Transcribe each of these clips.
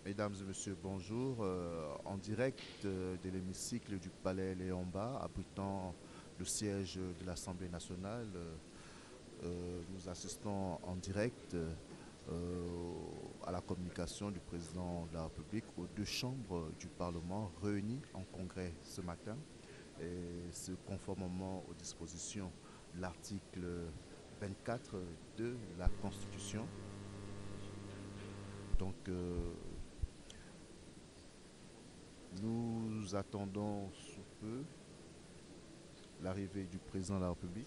Mesdames et messieurs, bonjour. En direct de l'hémicycle du Palais Léon-Bas, abritant le siège de l'Assemblée nationale, nous assistons en direct à la communication du président de la République aux deux chambres du Parlement réunies en congrès ce matin, et ce conformément aux dispositions de l'article 24 de la Constitution. Donc, nous attendons sous peu l'arrivée du président de la République.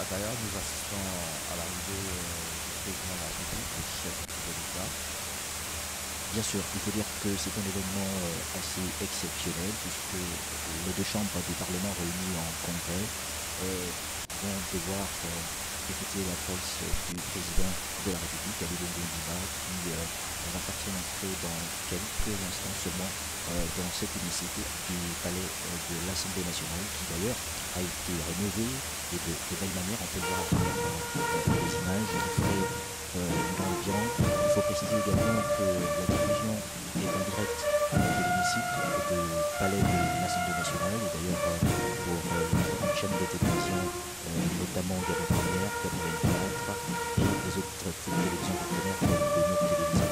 D'ailleurs, nous assistons à l'arrivée du président de la République, le chef de l'État. Bien sûr, il faut dire que c'est un événement assez exceptionnel puisque les deux chambres du Parlement réunies en congrès vont devoir effectuer la place du président de la République, Ali Bongo Ondimba, qui va partir entrer dans quelques instants seulement dans cet hémicycle du palais de l'Assemblée nationale, qui d'ailleurs a été rénové et de belle manière. On peut le voir à travers les images. Il fait une ambiance. Il faut préciser également que la diffusion est en direct de l'hémicycle du palais de l'Assemblée nationale, et d'ailleurs pour différentes chaînes de télévision, notamment Gabon Première, Gabon 24 et les autres télévisions partenaires de notre télévision.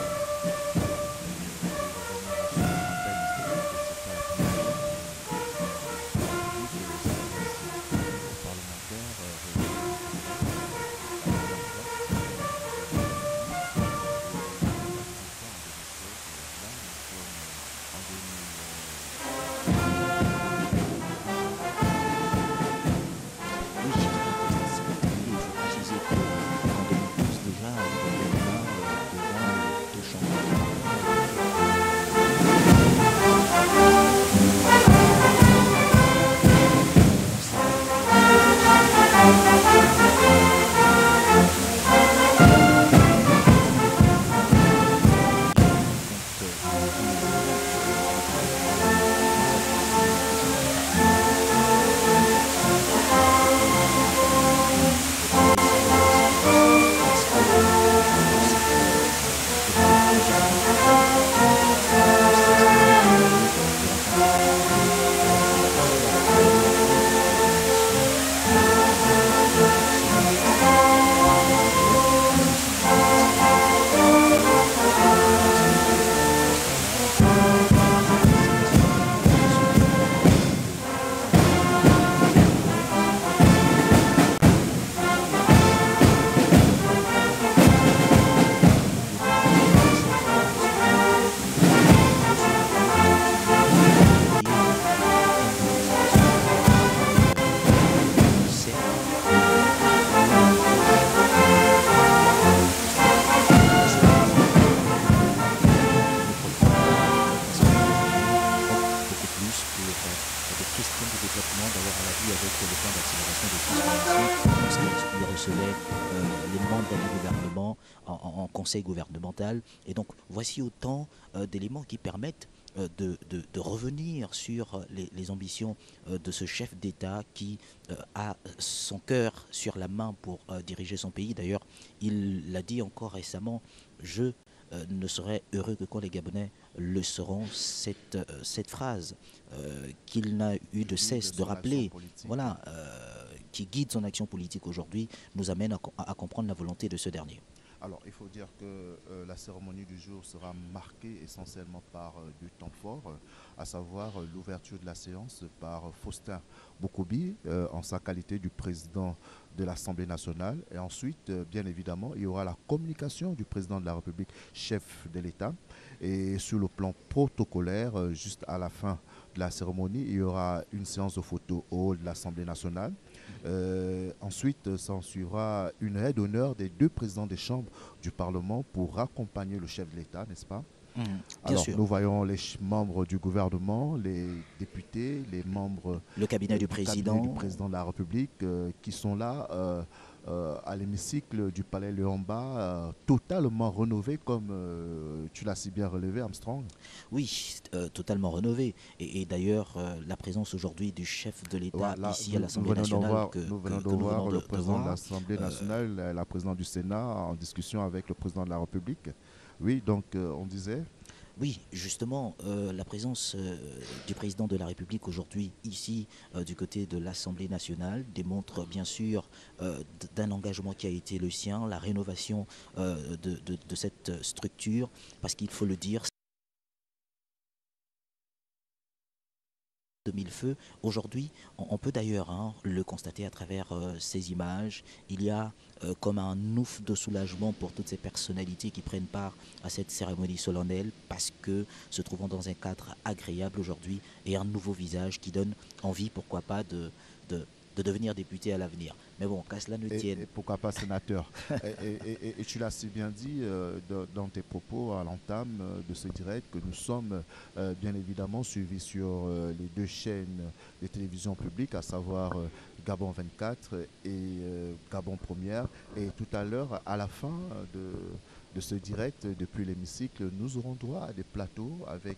plan d'accélération des transformations lorsqu'il recevait les membres du gouvernement en conseil gouvernemental. Et donc, voici autant d'éléments qui permettent de revenir sur les ambitions de ce chef d'État qui a son cœur sur la main pour diriger son pays. D'ailleurs, il l'a dit encore récemment, je ne serais heureux que quand les Gabonais le seront. Cette phrase qu'il n'a eu de cesse de rappeler, voilà, qui guide son action politique aujourd'hui, nous amène à comprendre la volonté de ce dernier. Alors, il faut dire que la cérémonie du jour sera marquée essentiellement par du temps fort, à savoir l'ouverture de la séance par Faustin Bokobi en sa qualité du président de l'Assemblée nationale. Et ensuite, bien évidemment, il y aura la communication du président de la République, chef de l'État. Et sur le plan protocolaire, juste à la fin de la cérémonie, il y aura une séance de photo au hall de l'Assemblée nationale. Ensuite, s'en suivra une aide d'honneur des deux présidents des chambres du Parlement pour accompagner le chef de l'État, n'est-ce pas? Alors, sûr. nous voyons les membres du gouvernement, les députés, les membres le cabinet du président de la République qui sont là à l'hémicycle du Palais Léon-Mba, totalement rénové, comme tu l'as si bien relevé, Armstrong. Oui, totalement rénové. Et d'ailleurs, la présence aujourd'hui du chef de l'État ici à l'Assemblée nationale nous venons de voir le président de l'Assemblée nationale, la présidente du Sénat en discussion avec le président de la République. Oui, donc on disait... Oui, justement, la présence du président de la République aujourd'hui ici du côté de l'Assemblée nationale démontre bien sûr d'un engagement qui a été le sien, la rénovation de cette structure, parce qu'il faut le dire, de mille feux. Aujourd'hui, on peut d'ailleurs le constater à travers ces images. Il y a comme un ouf de soulagement pour toutes ces personnalités qui prennent part à cette cérémonie solennelle parce que se trouvant dans un cadre agréable aujourd'hui et un nouveau visage qui donne envie, pourquoi pas, de devenir député à l'avenir. Mais bon, qu'à cela ne tienne. Et pourquoi pas sénateur. et tu l'as si bien dit dans tes propos à l'entame de ce direct que nous sommes bien évidemment suivis sur les deux chaînes de télévision publique, à savoir Gabon 24 et Gabon Première. Et tout à l'heure, à la fin de ce direct depuis l'hémicycle, nous aurons droit à des plateaux avec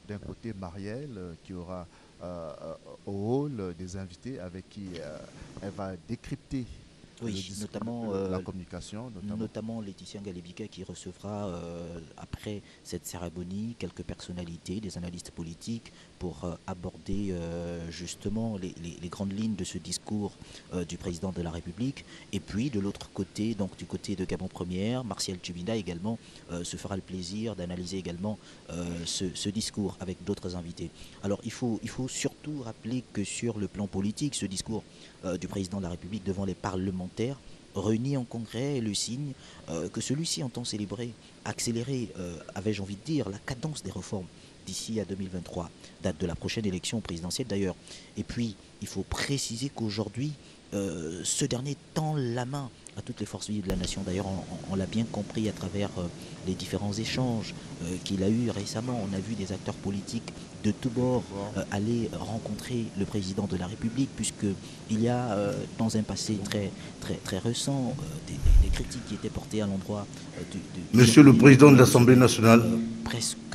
d'un côté Marielle qui aura au hall des invités avec qui elle va décrypter notamment la communication. Notamment Laetitia Ngalébika qui recevra après cette cérémonie quelques personnalités, des analystes politiques pour aborder justement les grandes lignes de ce discours du président de la République. Et puis de l'autre côté, donc du côté de Gabon Première, Martial Tchubinda également se fera le plaisir d'analyser également ce discours avec d'autres invités. Alors il faut surtout rappeler que sur le plan politique, ce discours du président de la République devant les parlementaires réunis en congrès est le signe que celui-ci entend célébrer, accélérer, avais-je envie de dire, la cadence des réformes d'ici à 2023, date de la prochaine élection présidentielle d'ailleurs. Et puis, il faut préciser qu'aujourd'hui, ce dernier tend la main à toutes les forces vives de la nation. D'ailleurs, on l'a bien compris à travers les différents échanges qu'il a eus récemment. On a vu des acteurs politiques de tous bords aller rencontrer le président de la République, puisqu'il y a dans un passé très récent des critiques qui étaient portées à l'endroit Monsieur le Président de l'Assemblée nationale,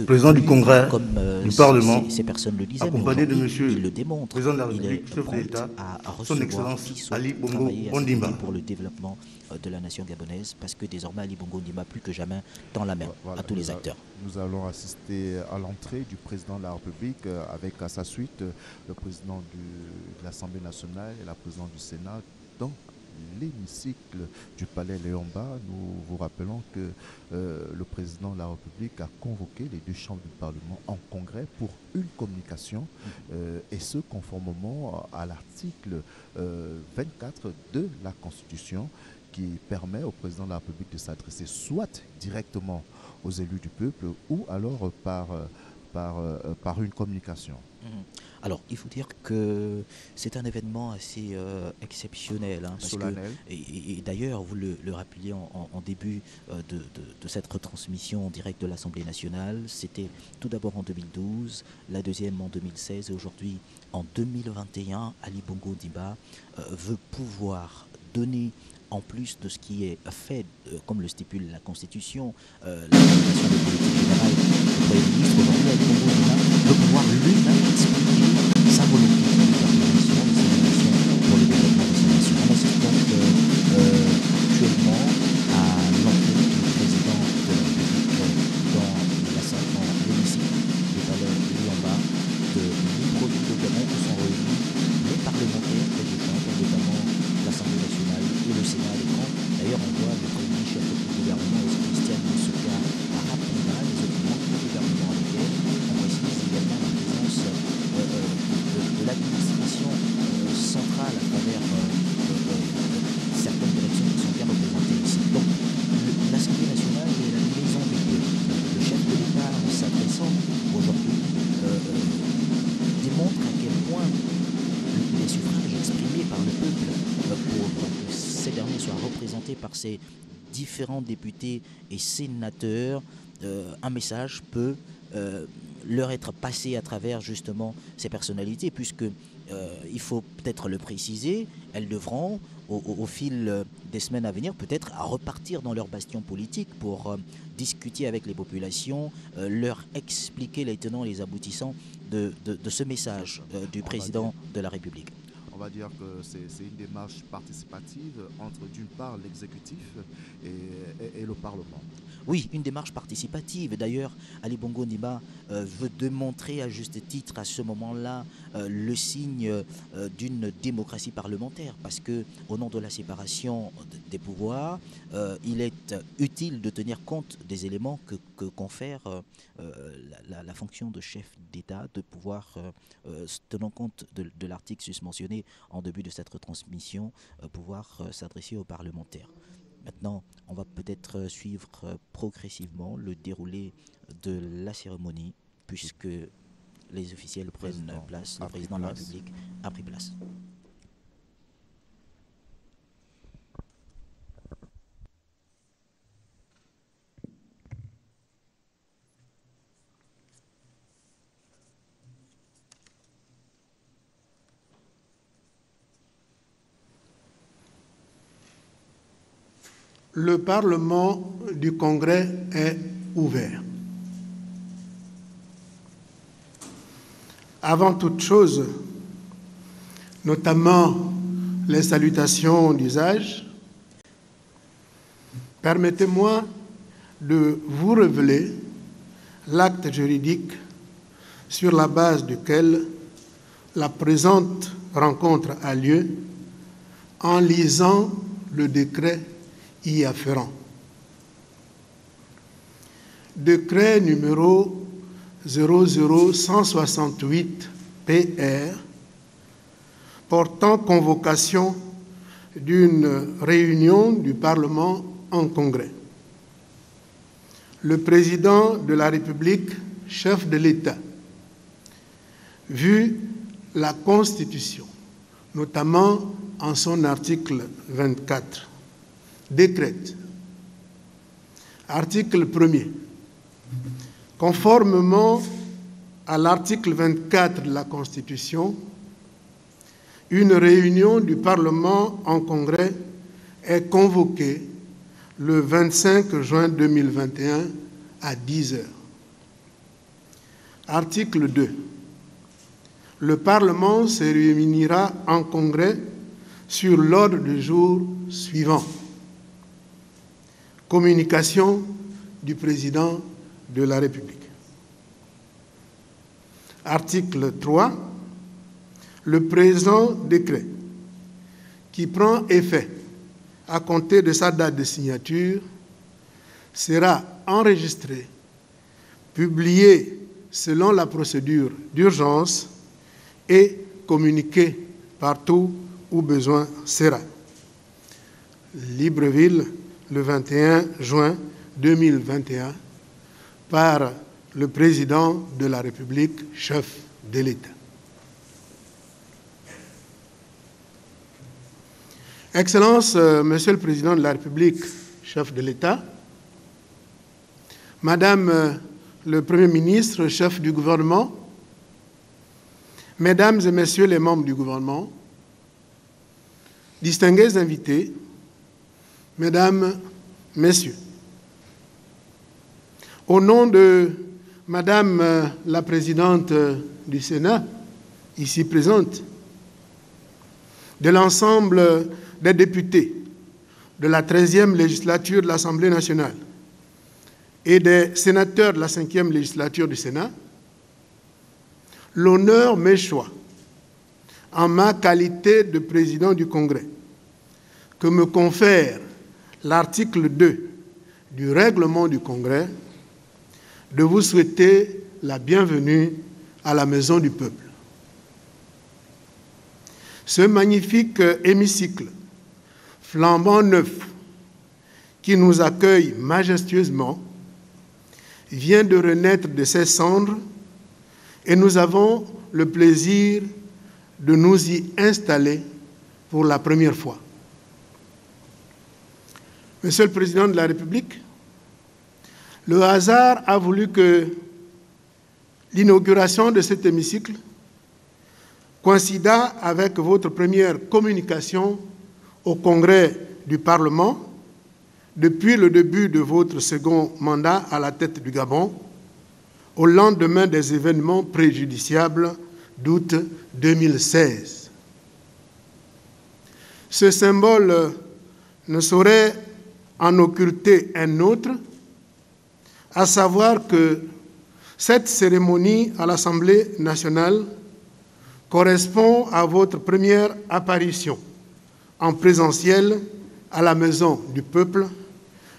président du Congrès, du Parlement, ces personnes le disaient, accompagné de Monsieur il le démontre, le Président de la République, il est chef de prompt l'État, à son recevoir Excellence qui souhaite Ali Bongo travailler à ses Ondimba. côtés pour le développement de la nation gabonaise, parce que désormais Ali Bongo Ondimba plus que jamais tend la main à tous les acteurs. Nous allons assister à l'entrée du président de la République avec à sa suite le président de l'Assemblée nationale et la présidente du Sénat dans l'hémicycle du Palais Léon-Mba. Nous vous rappelons que le président de la République a convoqué les deux chambres du Parlement en congrès pour une communication et ce conformément à l'article 24 de la Constitution qui permet au président de la République de s'adresser soit directement aux élus du peuple ou alors par par une communication. Alors, il faut dire que c'est un événement assez exceptionnel. Hein, solennel. Et d'ailleurs, vous le rappeliez en début de cette retransmission en direct de l'Assemblée nationale. C'était tout d'abord en 2012, la deuxième en 2016 et aujourd'hui en 2021, Ali Bongo Ondimba veut pouvoir donner, en plus de ce qui est fait, comme le stipule la Constitution, la déclaration de politique générale du Premier ministre, aujourd'hui, Ali Bongo Ondimba veut pouvoir lui-même expliquer sa volonté de détermination et ses ambitions pour le développement de sa nation. On assiste donc actuellement à l'entrée du président de la République dans l'hémicycle du palais Liamba de Libreville au Gabon, où sont réunis les parlementaires des deux chambres, notamment l'Assemblée nationale et le Sénat à l'écran. D'ailleurs, on voit le premier chef du gouvernement, Christian Moussouka, à Rapida, les autres membres du gouvernement avec elle. On précise également la présence de l'administration centrale à travers certaines directions qui sont bien représentées ici. Donc, l'Assemblée nationale est la maison du peuple. Le chef de l'État, en s'adressant aujourd'hui, démontre à quel point les suffrages exprimés par le peuple pour que ces derniers soient représentés par ces différents députés et sénateurs, un message peut leur être passé à travers justement ces personnalités, puisque il faut peut-être le préciser, elles devront au fil des semaines à venir peut-être à repartir dans leur bastion politique pour discuter avec les populations, leur expliquer les tenants et les aboutissants de ce message du président de la République. On va dire que c'est une démarche participative entre d'une part l'exécutif et le Parlement. Oui, une démarche participative. D'ailleurs, Ali Bongo Ondimba veut démontrer à juste titre à ce moment-là le signe d'une démocratie parlementaire, parce que au nom de la séparation des pouvoirs, il est utile de tenir compte des éléments que confère la fonction de chef d'État, de pouvoir, tenant compte de l'article susmentionné en début de cette retransmission, pouvoir s'adresser aux parlementaires. Maintenant, on va peut-être suivre progressivement le déroulé de la cérémonie, puisque les officiels prennent place, le président de la République a pris place. Le Parlement du Congrès est ouvert. Avant toute chose, notamment les salutations d'usage, permettez-moi de vous révéler l'acte juridique sur la base duquel la présente rencontre a lieu en lisant le décret y afférent. Décret numéro 00168 PR portant convocation d'une réunion du Parlement en congrès. Le président de la République, chef de l'État, vu la Constitution, notamment en son article 24, décrète. Article 1er. Conformément à l'article 24 de la Constitution, une réunion du Parlement en congrès est convoquée le 25 juin 2021 à 10 heures. Article 2. Le Parlement se réunira en congrès sur l'ordre du jour suivant. Communication du président de la République. Article 3. Le présent décret, qui prend effet à compter de sa date de signature, sera enregistré, publié selon la procédure d'urgence et communiqué partout où besoin sera. Libreville, le 21 juin 2021, par le président de la République, chef de l'État. Excellences, Monsieur le Président de la République, chef de l'État, Madame le Premier ministre, chef du gouvernement, Mesdames et Messieurs les membres du gouvernement, distingués invités, Mesdames, Messieurs, au nom de Madame la Présidente du Sénat, ici présente, de l'ensemble des députés de la 13e législature de l'Assemblée nationale et des sénateurs de la 5e législature du Sénat, l'honneur m'échoit, en ma qualité de président du Congrès, que me confère l'article 2 du règlement du Congrès, de vous souhaiter la bienvenue à la Maison du Peuple. Ce magnifique hémicycle, flambant neuf, qui nous accueille majestueusement, vient de renaître de ses cendres et nous avons le plaisir de nous y installer pour la première fois. Monsieur le Président de la République, le hasard a voulu que l'inauguration de cet hémicycle coïncida avec votre première communication au Congrès du Parlement depuis le début de votre second mandat à la tête du Gabon, au lendemain des événements préjudiciables d'août 2016. Ce symbole ne saurait en occulter un autre, à savoir que cette cérémonie à l'Assemblée nationale correspond à votre première apparition en présentiel à la Maison du Peuple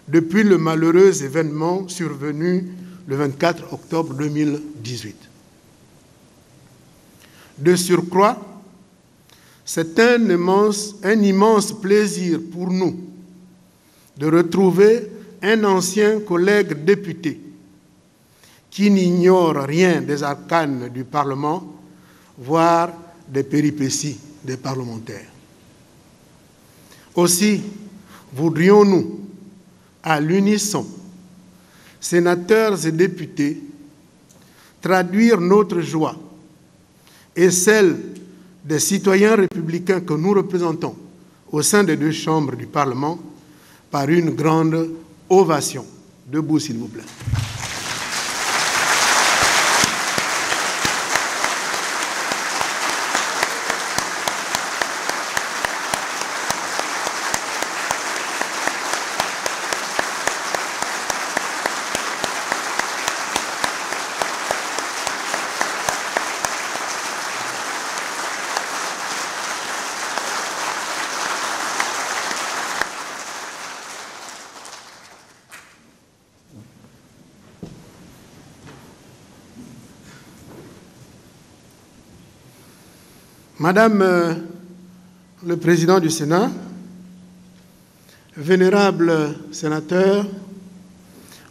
depuis le malheureux événement survenu le 24 octobre 2018. De surcroît, c'est un immense plaisir pour nous de retrouver un ancien collègue député qui n'ignore rien des arcanes du Parlement, voire des péripéties des parlementaires. Aussi, voudrions-nous, à l'unisson, sénateurs et députés, traduire notre joie et celle des citoyens républicains que nous représentons au sein des deux chambres du Parlement par une grande ovation. Debout, s'il vous plaît. Madame le Président du Sénat, vénérables sénateurs,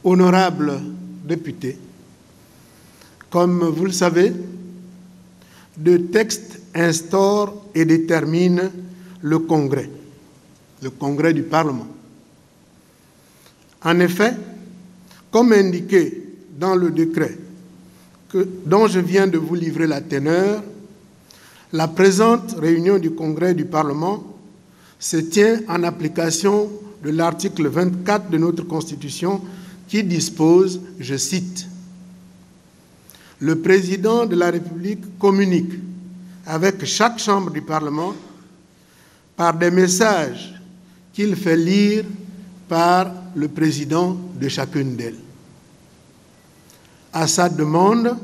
honorables députés, comme vous le savez, deux textes instaurent et déterminent le Congrès du Parlement. En effet, comme indiqué dans le décret dont je viens de vous livrer la teneur, la présente réunion du Congrès du Parlement se tient en application de l'article 24 de notre Constitution qui dispose, je cite, « Le Président de la République communique avec chaque chambre du Parlement par des messages qu'il fait lire par le président de chacune d'elles. À sa demande,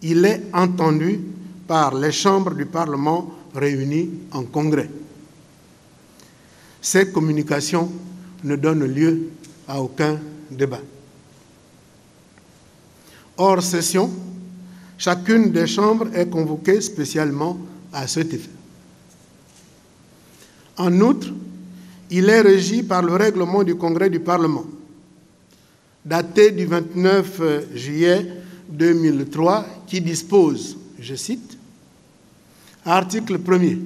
il est entendu par les chambres du Parlement réunies en congrès. Ces communications ne donnent lieu à aucun débat. Hors session, chacune des chambres est convoquée spécialement à cet effet. En outre, il est régi par le règlement du Congrès du Parlement. daté du 29 juillet 2003, qui dispose, je cite, article 1er,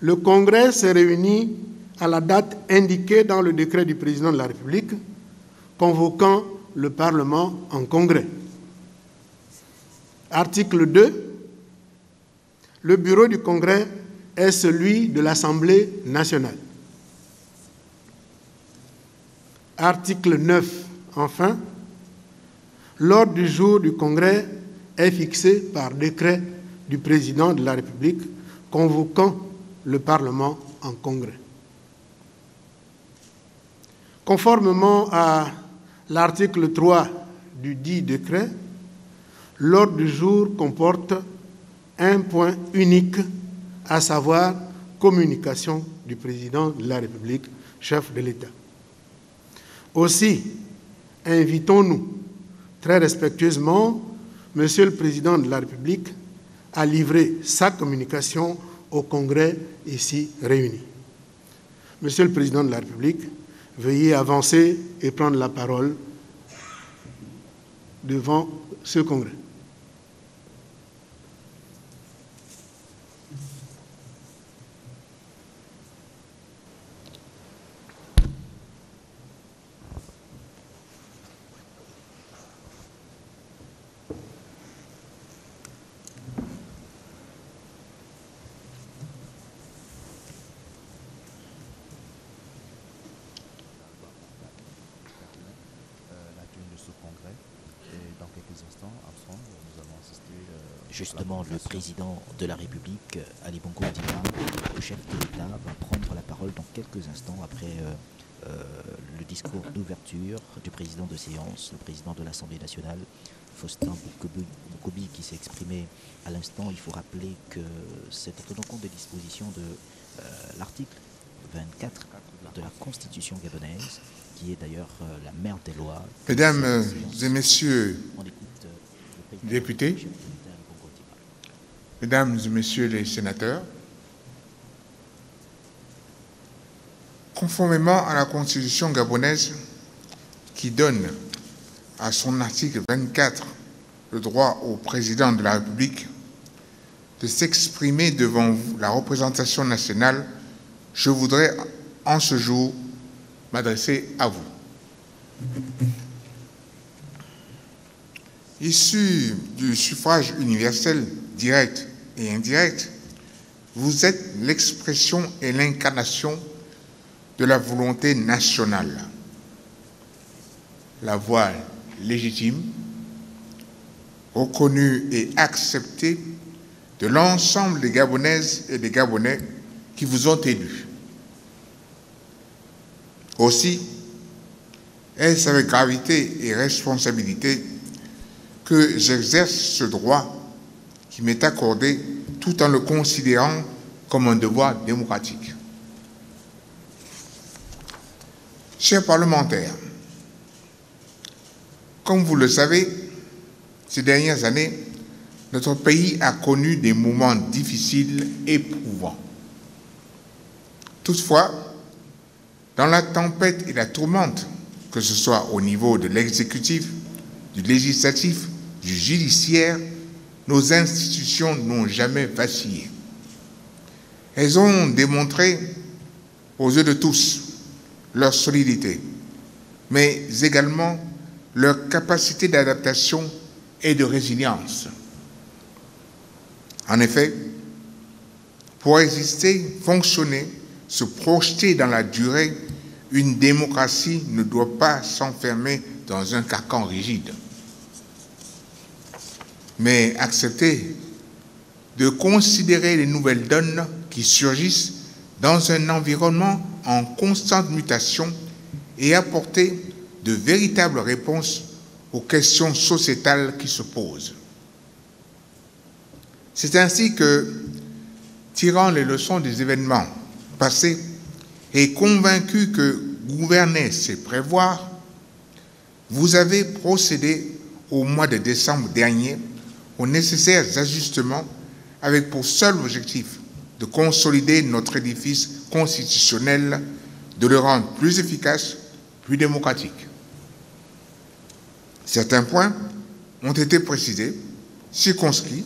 le Congrès s'est réuni à la date indiquée dans le décret du président de la République, convoquant le Parlement en congrès. Article 2, le bureau du Congrès est celui de l'Assemblée nationale. Article 9, enfin, l'ordre du jour du Congrès est fixé par décret du président de la République convoquant le Parlement en congrès. Conformément à l'article 3 du dit décret, l'ordre du jour comporte un point unique, à savoir communication du président de la République, chef de l'État. Aussi, invitons-nous très respectueusement Monsieur le Président de la République à livrer sa communication au Congrès ici réuni. Monsieur le Président de la République, veuillez avancer et prendre la parole devant ce Congrès. Justement, le président de la République, Ali Bongo Ondimba, le chef de l'État, va prendre la parole dans quelques instants après le discours d'ouverture du président de séance, le président de l'Assemblée nationale, Faustin Boukobi, qui s'est exprimé à l'instant. Il faut rappeler que c'est en tenant compte des dispositions de l'article 24 de la Constitution gabonaise, qui est d'ailleurs la mère des lois. Mesdames et messieurs les députés, Mesdames et Messieurs les sénateurs, conformément à la Constitution gabonaise qui donne à son article 24 le droit au président de la République de s'exprimer devant vous, la représentation nationale, je voudrais en ce jour m'adresser à vous. Issu du suffrage universel direct et indirect, vous êtes l'expression et l'incarnation de la volonté nationale, la voix légitime, reconnue et acceptée de l'ensemble des Gabonaises et des Gabonais qui vous ont élus. Aussi, est-ce avec gravité et responsabilité que j'exerce ce droit qui m'est accordé tout en le considérant comme un devoir démocratique. Chers parlementaires, comme vous le savez, ces dernières années, notre pays a connu des moments difficiles, éprouvants. Toutefois, dans la tempête et la tourmente, que ce soit au niveau de l'exécutif, du législatif, du judiciaire, nos institutions n'ont jamais vacillé. Elles ont démontré aux yeux de tous leur solidité, mais également leur capacité d'adaptation et de résilience. En effet, pour exister, fonctionner, se projeter dans la durée, une démocratie ne doit pas s'enfermer dans un carcan rigide, mais accepter de considérer les nouvelles donnes qui surgissent dans un environnement en constante mutation et apporter de véritables réponses aux questions sociétales qui se posent. C'est ainsi que, tirant les leçons des événements passés et convaincu que gouverner, c'est prévoir, vous avez procédé au mois de décembre dernier aux nécessaires ajustements avec pour seul objectif de consolider notre édifice constitutionnel, de le rendre plus efficace, plus démocratique. Certains points ont été précisés, circonscrits,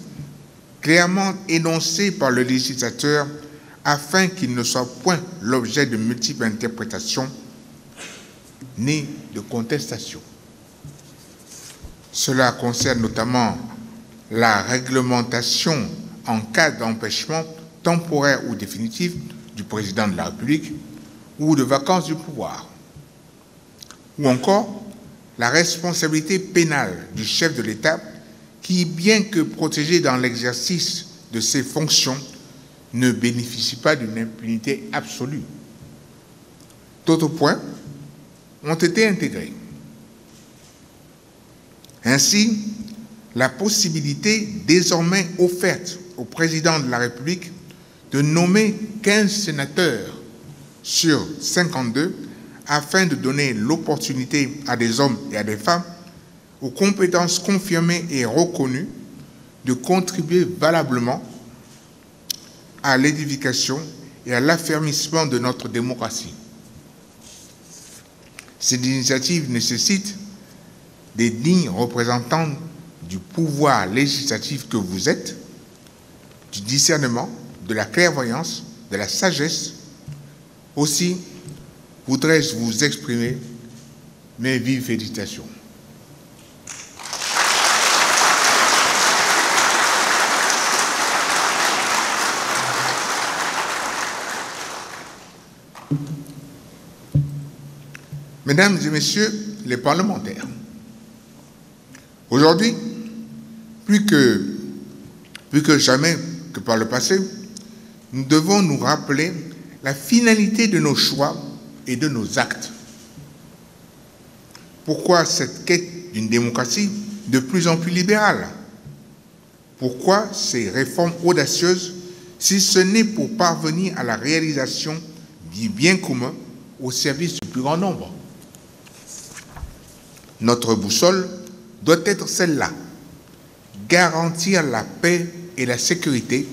clairement énoncés par le législateur afin qu'il ne soit point l'objet de multiples interprétations ni de contestations. Cela concerne notamment la réglementation en cas d'empêchement temporaire ou définitif du président de la République ou de vacance du pouvoir, ou encore la responsabilité pénale du chef de l'État qui, bien que protégé dans l'exercice de ses fonctions, ne bénéficie pas d'une impunité absolue. D'autres points ont été intégrés. Ainsi, la possibilité désormais offerte au président de la République de nommer 15 sénateurs sur 52 afin de donner l'opportunité à des hommes et à des femmes aux compétences confirmées et reconnues de contribuer valablement à l'édification et à l'affermissement de notre démocratie. Cette initiative nécessite des dignes représentants du pouvoir législatif que vous êtes, du discernement, de la clairvoyance, de la sagesse. Aussi, voudrais-je vous exprimer mes vives félicitations. Mesdames et messieurs les parlementaires, aujourd'hui, plus que jamais que par le passé, nous devons nous rappeler la finalité de nos choix et de nos actes. Pourquoi cette quête d'une démocratie de plus en plus libérale? Pourquoi ces réformes audacieuses, si ce n'est pour parvenir à la réalisation du bien commun au service du plus grand nombre? Notre boussole doit être celle-là: garantir la paix et la sécurité,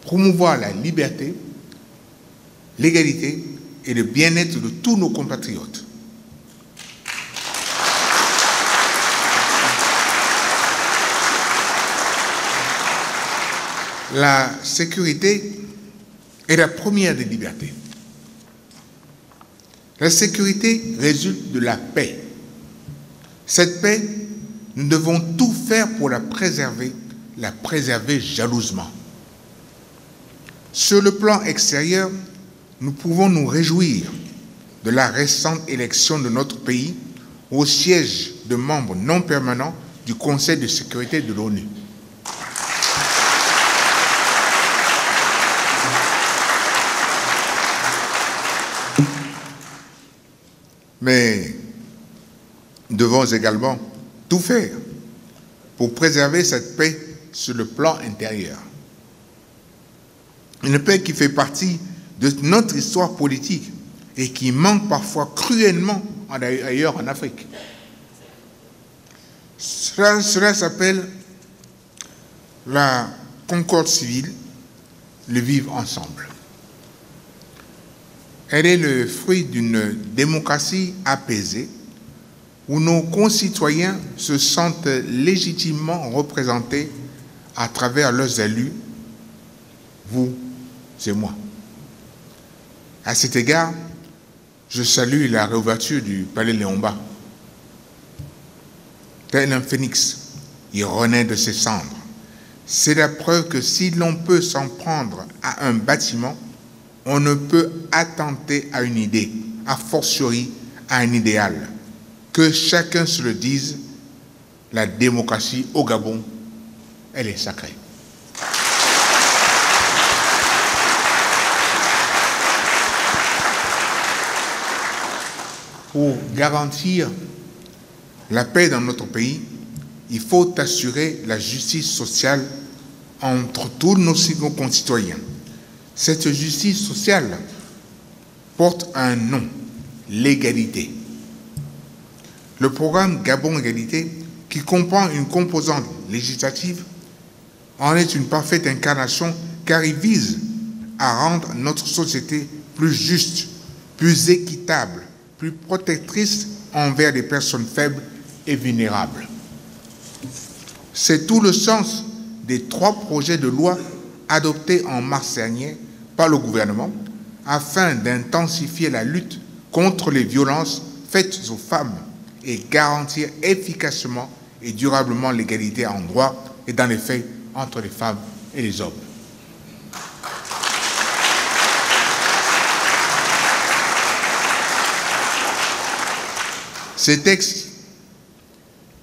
promouvoir la liberté, l'égalité et le bien-être de tous nos compatriotes. La sécurité est la première des libertés. La sécurité résulte de la paix. Cette paix, nous devons tout faire pour la préserver jalousement. Sur le plan extérieur, nous pouvons nous réjouir de la récente élection de notre pays au siège de membres non permanents du Conseil de sécurité de l'ONU. Mais nous devons également tout faire pour préserver cette paix sur le plan intérieur. Une paix qui fait partie de notre histoire politique et qui manque parfois cruellement ailleurs en Afrique. Cela s'appelle la concorde civile, le vivre ensemble. Elle est le fruit d'une démocratie apaisée où nos concitoyens se sentent légitimement représentés à travers leurs élus, vous et moi. À cet égard, je salue la réouverture du Palais Léon-Mba. Tel un phénix, il renaît de ses cendres. C'est la preuve que si l'on peut s'en prendre à un bâtiment, on ne peut attenter à une idée, a fortiori à un idéal. Que chacun se le dise, la démocratie au Gabon, elle est sacrée. Pour garantir la paix dans notre pays, il faut assurer la justice sociale entre tous nos concitoyens. Cette justice sociale porte un nom, l'égalité. Le programme Gabon Égalité, qui comprend une composante législative, en est une parfaite incarnation car il vise à rendre notre société plus juste, plus équitable, plus protectrice envers les personnes faibles et vulnérables. C'est tout le sens des 3 projets de loi adoptés en mars dernier par le gouvernement afin d'intensifier la lutte contre les violences faites aux femmes et garantir efficacement et durablement l'égalité en droit et dans les faits entre les femmes et les hommes. Ces textes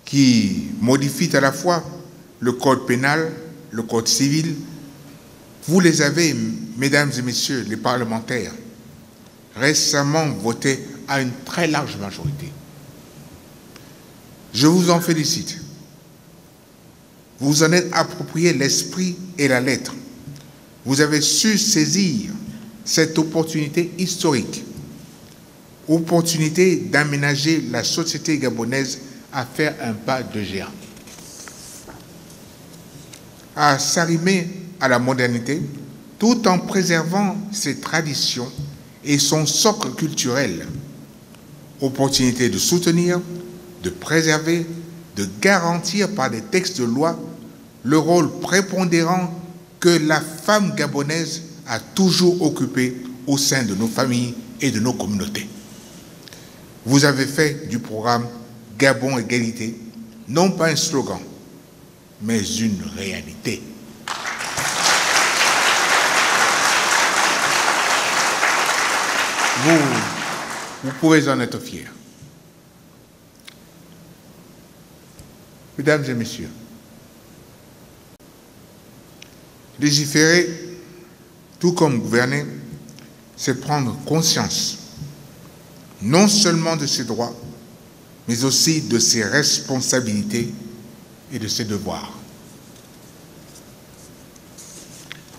qui modifient à la fois le code pénal, le code civil, vous les avez, mesdames et messieurs les parlementaires, récemment votés à une très large majorité. Je vous en félicite. Vous en êtes approprié l'esprit et la lettre. Vous avez su saisir cette opportunité historique, opportunité d'aménager la société gabonaise à faire un pas de géant, à s'arrimer à la modernité tout en préservant ses traditions et son socle culturel. Opportunité de soutenir, de préserver, de garantir par des textes de loi le rôle prépondérant que la femme gabonaise a toujours occupé au sein de nos familles et de nos communautés. Vous avez fait du programme Gabon Égalité non pas un slogan, mais une réalité. Vous pouvez en être fiers. Mesdames et messieurs, légiférer, tout comme gouverner, c'est prendre conscience non seulement de ses droits, mais aussi de ses responsabilités et de ses devoirs.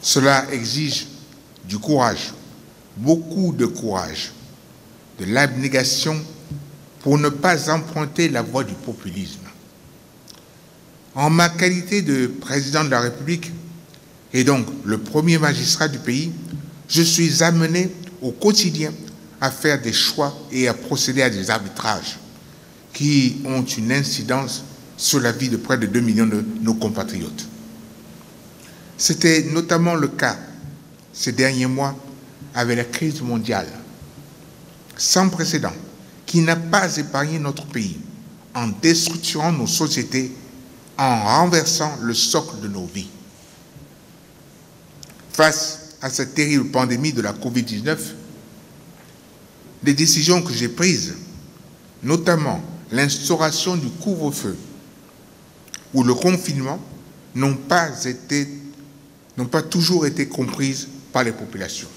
Cela exige du courage, beaucoup de courage, de l'abnégation pour ne pas emprunter la voie du populisme. En ma qualité de président de la République et donc le premier magistrat du pays, je suis amené au quotidien à faire des choix et à procéder à des arbitrages qui ont une incidence sur la vie de près de 2 millions de nos compatriotes. C'était notamment le cas ces derniers mois avec la crise mondiale sans précédent qui n'a pas épargné notre pays en déstructurant nos sociétés, en renversant le socle de nos vies. Face à cette terrible pandémie de la COVID-19, les décisions que j'ai prises, notamment l'instauration du couvre-feu ou le confinement, n'ont pas toujours été comprises par les populations.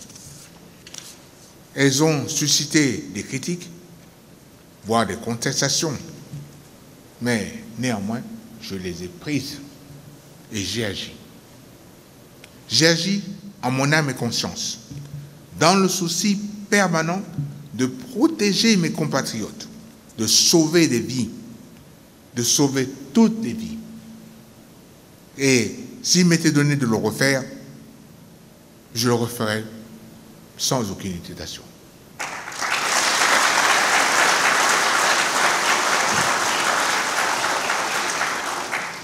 Elles ont suscité des critiques, voire des contestations, mais néanmoins, je les ai prises et j'ai agi. J'ai agi en mon âme et conscience, dans le souci permanent de protéger mes compatriotes, de sauver des vies, de sauver toutes les vies. Et s'il m'était donné de le refaire, je le referais sans aucune hésitation.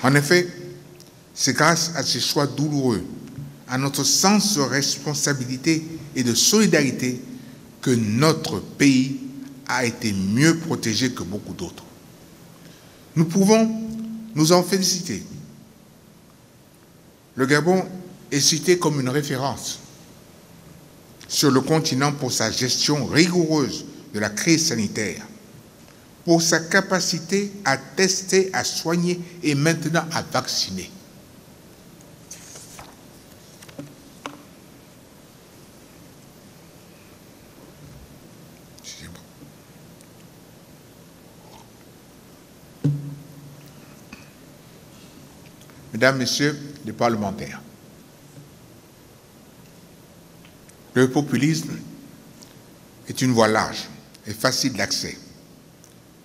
En effet, c'est grâce à ces choix douloureux, à notre sens de responsabilité et de solidarité que notre pays a été mieux protégé que beaucoup d'autres. Nous pouvons nous en féliciter. Le Gabon est cité comme une référence sur le continent pour sa gestion rigoureuse de la crise sanitaire, pour sa capacité à tester, à soigner et maintenant à vacciner. Mesdames, Messieurs les parlementaires, le populisme est une voie large et facile d'accès.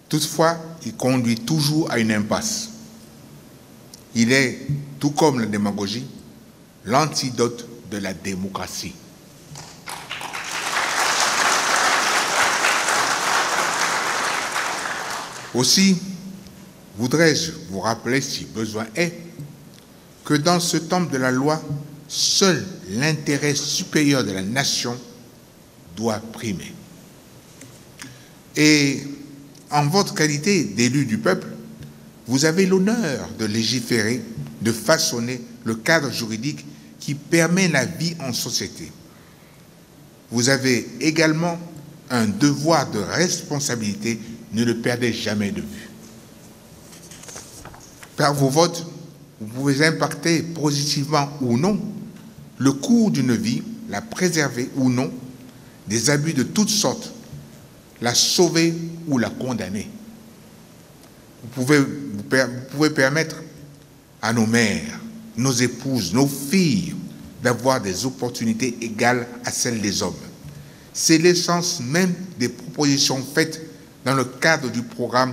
Toutefois, il conduit toujours à une impasse. Il est, tout comme la démagogie, l'antidote de la démocratie. Aussi, voudrais-je vous rappeler, si besoin est, que dans ce temple de la loi, seul l'intérêt supérieur de la nation doit primer. Et en votre qualité d'élu du peuple, vous avez l'honneur de légiférer, de façonner le cadre juridique qui permet la vie en société. Vous avez également un devoir de responsabilité, ne le perdez jamais de vue. Par vos votes, vous pouvez impacter positivement ou non le cours d'une vie, la préserver ou non des abus de toutes sortes, la sauver ou la condamner. Vous pouvez permettre à nos mères, nos épouses, nos filles d'avoir des opportunités égales à celles des hommes. C'est l'essence même des propositions faites dans le cadre du programme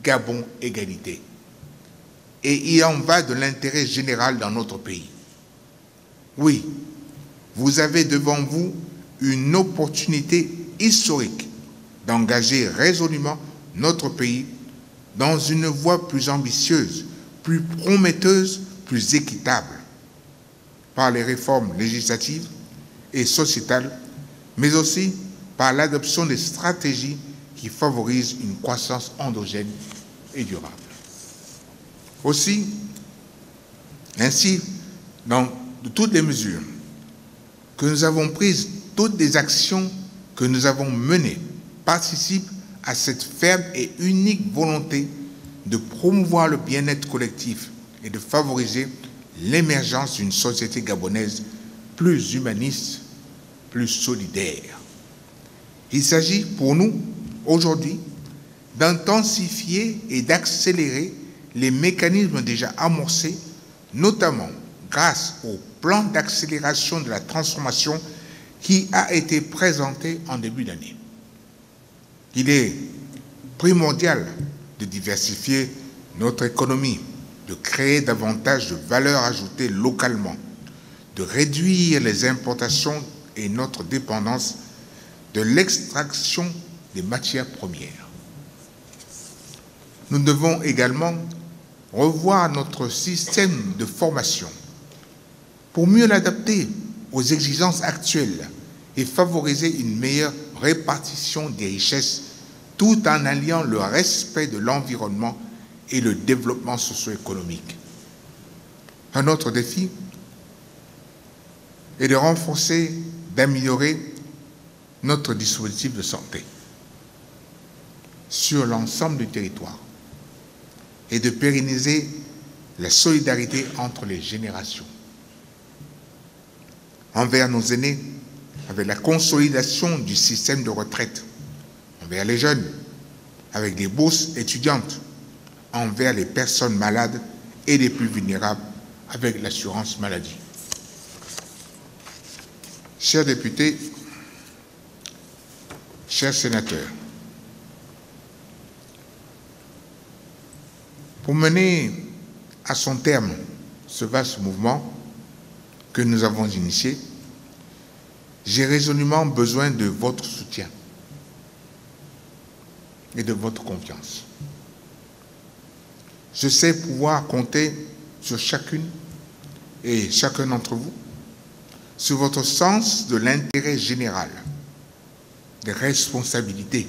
Gabon Égalité. Et il en va de l'intérêt général dans notre pays. Oui, vous avez devant vous une opportunité historique d'engager résolument notre pays dans une voie plus ambitieuse, plus prometteuse, plus équitable, par les réformes législatives et sociétales, mais aussi par l'adoption des stratégies qui favorisent une croissance endogène et durable. Aussi, ainsi, dans toutes les mesures que nous avons prises, toutes les actions que nous avons menées participent à cette ferme et unique volonté de promouvoir le bien-être collectif et de favoriser l'émergence d'une société gabonaise plus humaniste, plus solidaire. Il s'agit pour nous, aujourd'hui, d'intensifier et d'accélérer les mécanismes déjà amorcés, notamment grâce au plan d'accélération de la transformation qui a été présenté en début d'année. Il est primordial de diversifier notre économie, de créer davantage de valeur ajoutée localement, de réduire les importations et notre dépendance de l'extraction des matières premières. Nous devons également revoir notre système de formation pour mieux l'adapter aux exigences actuelles et favoriser une meilleure répartition des richesses tout en alliant le respect de l'environnement et le développement socio-économique. Un autre défi est de renforcer, d'améliorer notre dispositif de santé sur l'ensemble du territoire et de pérenniser la solidarité entre les générations. Envers nos aînés, avec la consolidation du système de retraite, envers les jeunes, avec des bourses étudiantes, envers les personnes malades et les plus vulnérables, avec l'assurance maladie. Chers députés, chers sénateurs, pour mener à son terme ce vaste mouvement que nous avons initié, j'ai résolument besoin de votre soutien et de votre confiance. Je sais pouvoir compter sur chacune et chacun d'entre vous, sur votre sens de l'intérêt général, des responsabilités,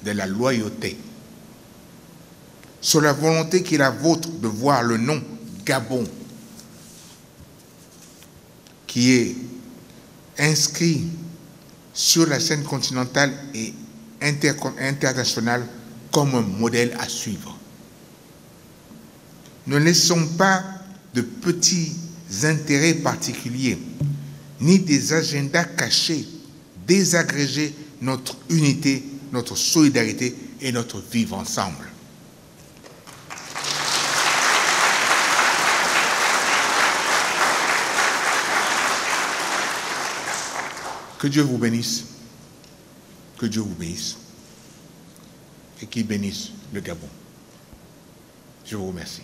de la loyauté, sur la volonté qui est la vôtre de voir le nom Gabon, qui est inscrit sur la scène continentale et internationale comme un modèle à suivre. Ne laissons pas de petits intérêts particuliers, ni des agendas cachés désagréger notre unité, notre solidarité et notre vivre ensemble. Que Dieu vous bénisse, que Dieu vous bénisse et qu'il bénisse le Gabon. Je vous remercie.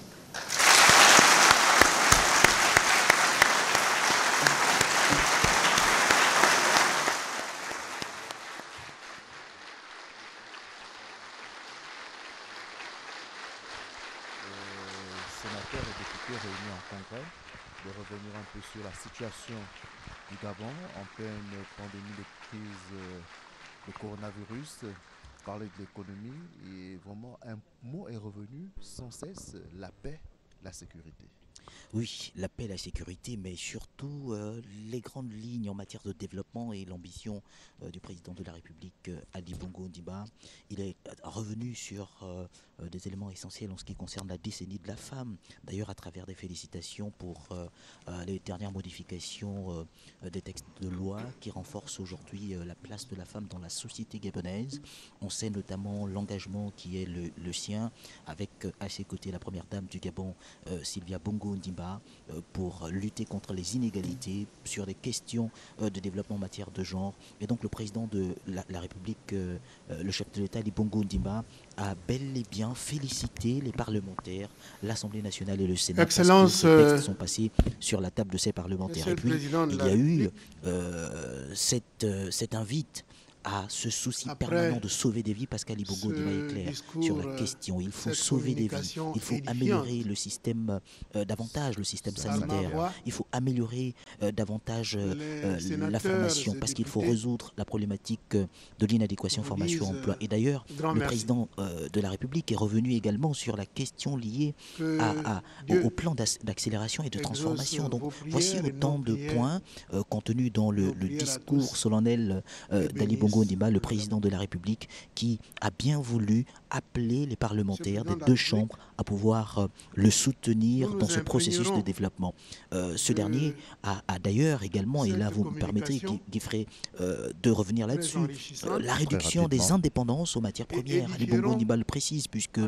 été réunis en congrès, de revenir un peu sur la situation du Gabon en pleine pandémie de crise de coronavirus, parler de l'économie et vraiment un mot est revenu sans cesse, la paix, la sécurité. Oui, la paix, la sécurité, mais surtout les grandes lignes en matière de développement et l'ambition du président de la République, Ali Bongo Ondimba. Il est revenu sur des éléments essentiels en ce qui concerne la décennie de la femme. D'ailleurs, à travers des félicitations pour les dernières modifications des textes de loi qui renforcent aujourd'hui la place de la femme dans la société gabonaise. On sait notamment l'engagement qui est le sien, avec à ses côtés la première dame du Gabon, Sylvia Bongo Ondimba, pour lutter contre les inégalités sur des questions de développement en matière de genre. Et donc le président de la République, le chef de l'État, Ali Bongo Ondimba, a bel et bien félicité les parlementaires, l'Assemblée nationale et le Sénat, Excellence, parce que ces textes sont passés sur la table de ces parlementaires. Et puis il y a eu cette invite à ce souci permanent de sauver des vies, parce qu'Ali Bongo Ondimba est clair sur la question. Il faut sauver des vies, il faut améliorer le système davantage, le système sanitaire. Il faut améliorer davantage la formation, parce qu'il faut résoudre la problématique de l'inadéquation formation-emploi. Et d'ailleurs, le président de la République est revenu également sur la question liée au plan d'accélération et de transformation. Donc voici autant de points contenus dans le discours solennel d'Ali Bongo Ondimba, le président de la République, qui a bien voulu appeler les parlementaires des deux chambres à pouvoir le soutenir dans ce processus de développement. Ce dernier a d'ailleurs également, et là vous me permettrez, Guifré, de revenir là-dessus, la réduction des indépendances aux matières premières. Ali Bongo Ondimba le précise, puisque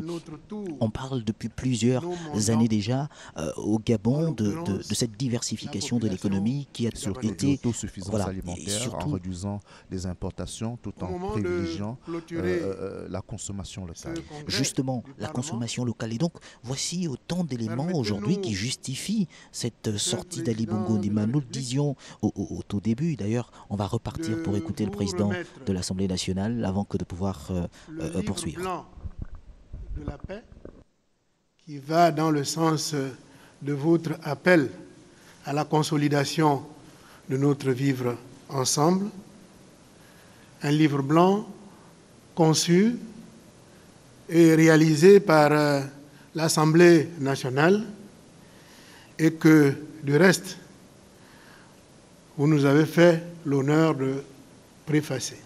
on parle depuis plusieurs années déjà au Gabon de cette diversification de l'économie qui a toujours été autosuffisance alimentaire, surtout, en réduisant les importations tout en privilégiant la consommation locale. Justement, la consommation locale. Et donc, voici autant d'éléments aujourd'hui qui justifient cette sortie d'Ali Bongo Ondimba. Nous le disions au tout début. D'ailleurs, on va repartir pour écouter le président de l'Assemblée nationale avant que de pouvoir poursuivre. Le plan de la paix qui va dans le sens de votre appel à la consolidation de notre vivre ensemble. Un livre blanc conçu et réalisé par l'Assemblée nationale et que, du reste, vous nous avez fait l'honneur de préfacer.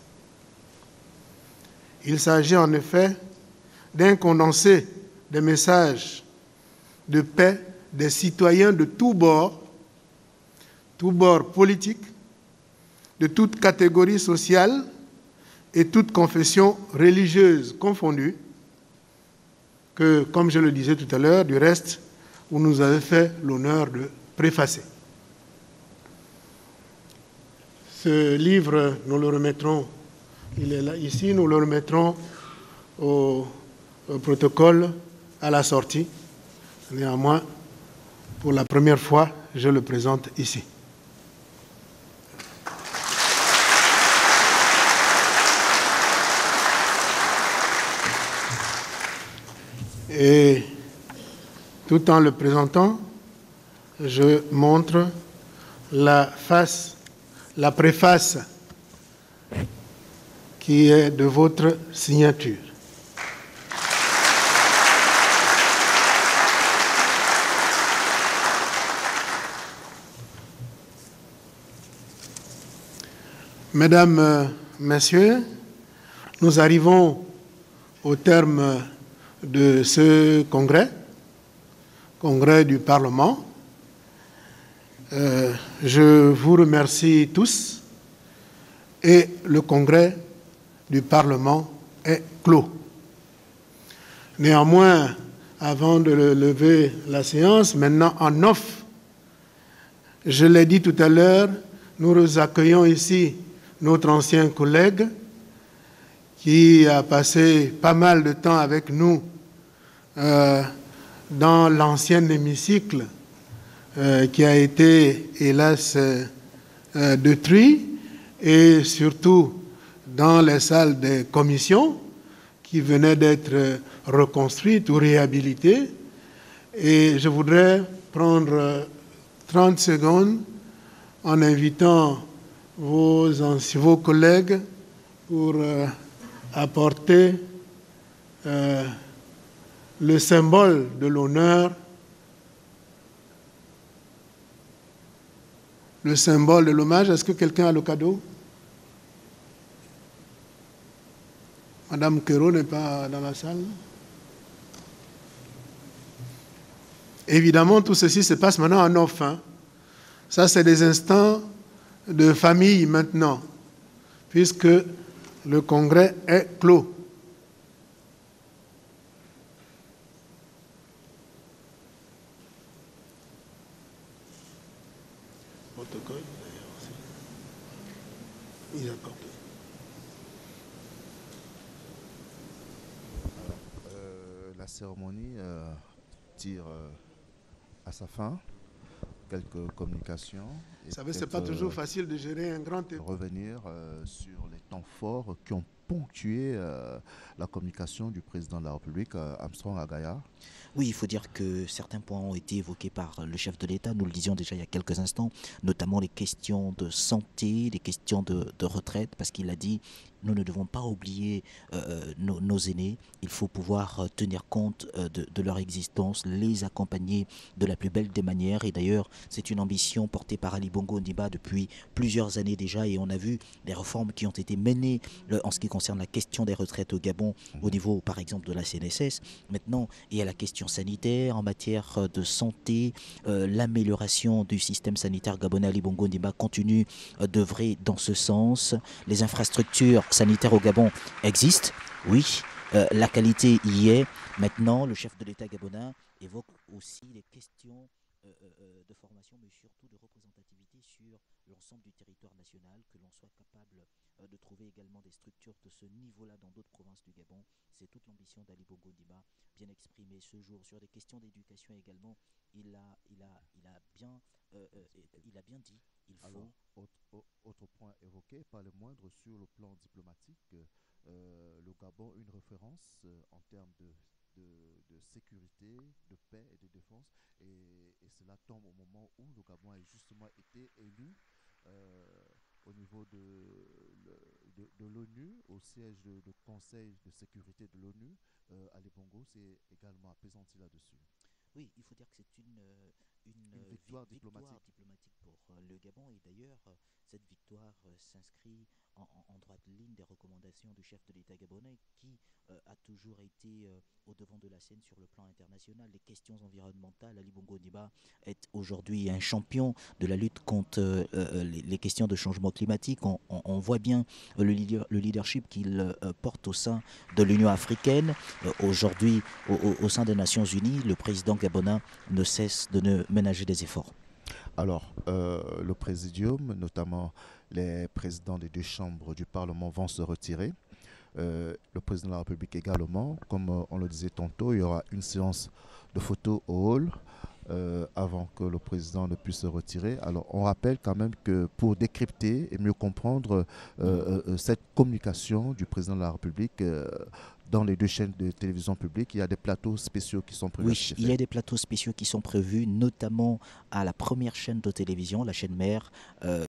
Il s'agit en effet d'un condensé des messages de paix des citoyens de tous bords politiques, de toute catégorie sociale et toute confession religieuse confondue, que, comme je le disais tout à l'heure, du reste, vous nous avez fait l'honneur de préfacer. Ce livre, nous le remettrons, il est là, ici, nous le remettrons au protocole à la sortie. Néanmoins, pour la première fois, je le présente ici. Et tout en le présentant, je montre la préface qui est de votre signature. Mesdames, Messieurs, nous arrivons au terme de ce congrès du Parlement. Je vous remercie tous et le congrès du Parlement est clos. Néanmoins, avant de lever la séance, maintenant en off, je l'ai dit tout à l'heure, nous accueillons ici notre ancien collègue qui a passé pas mal de temps avec nous dans l'ancien hémicycle qui a été, hélas, détruit, et surtout dans les salles des commissions qui venaient d'être reconstruites ou réhabilitées. Et je voudrais prendre 30 secondes en invitant vos collègues pour apporter le symbole de l'honneur, le symbole de l'hommage. Est-ce que quelqu'un a le cadeau? Madame Quero n'est pas dans la salle. Évidemment, tout ceci se passe maintenant en off. Ça, c'est des instants de famille maintenant, puisque le congrès est clos. Protocole, il accorde. La cérémonie tire à sa fin. Quelques communications. Vous savez, ce n'est pas toujours facile de gérer un grand événement. Revenir sur les temps forts qui ont ponctué la communication du président de la République, Armstrong Agaya. Oui, il faut dire que certains points ont été évoqués par le chef de l'État, nous le disions déjà il y a quelques instants, notamment les questions de santé, les questions de retraite, parce qu'il a dit nous ne devons pas oublier nos aînés, il faut pouvoir tenir compte de leur existence, les accompagner de la plus belle des manières. Et d'ailleurs, c'est une ambition portée par Ali Bongo Ondimba depuis plusieurs années déjà, et on a vu les réformes qui ont été menées en ce qui concerne la question des retraites au Gabon, au niveau par exemple de la CNSS. Maintenant, il y a la question sanitaire, en matière de santé, l'amélioration du système sanitaire gabonais. Ali Bongo Ondimba continue d'œuvrer dans ce sens. Les infrastructures sanitaires au Gabon existent, oui, la qualité y est. Maintenant, le chef de l'État gabonais évoque aussi les questions de formation, mais surtout de représentativité sur l'ensemble du territoire national, que l'on soit capable de trouver également des structures de ce niveau-là dans d'autres provinces du Gabon. C'est toute l'ambition d'Ali Bongo Ondimba, bien exprimée ce jour. Sur des questions d'éducation également, il a bien dit, il faut... Alors, autre point évoqué, pas le moindre, sur le plan diplomatique, le Gabon, une référence en termes de sécurité, de paix et de défense, et cela tombe au moment où le Gabon a justement été élu au niveau de l'ONU, au siège de Conseil de sécurité de l'ONU. Ali Bongo s'est également apaisanti là-dessus. Oui, il faut dire que c'est une victoire diplomatique pour le Gabon, et d'ailleurs cette victoire s'inscrit en droite ligne des recommandations du chef de l'État gabonais, qui a toujours été au devant de la scène sur le plan international. Les questions environnementales, Ali Bongo Ondimba est aujourd'hui un champion de la lutte contre les questions de changement climatique. On voit bien le leadership qu'il porte au sein de l'Union africaine. Aujourd'hui, au sein des Nations Unies, le président gabonais ne cesse de ménager des efforts. Alors, le présidium, notamment les présidents des deux chambres du Parlement, vont se retirer. Le président de la République également. Comme on le disait tantôt, il y aura une séance de photos au hall avant que le président ne puisse se retirer. Alors, on rappelle quand même que pour décrypter et mieux comprendre cette communication du président de la République dans les deux chaînes de télévision publique, il y a des plateaux spéciaux qui sont prévus. Oui, il y a des plateaux spéciaux qui sont prévus, notamment à la première chaîne de télévision, la chaîne mère,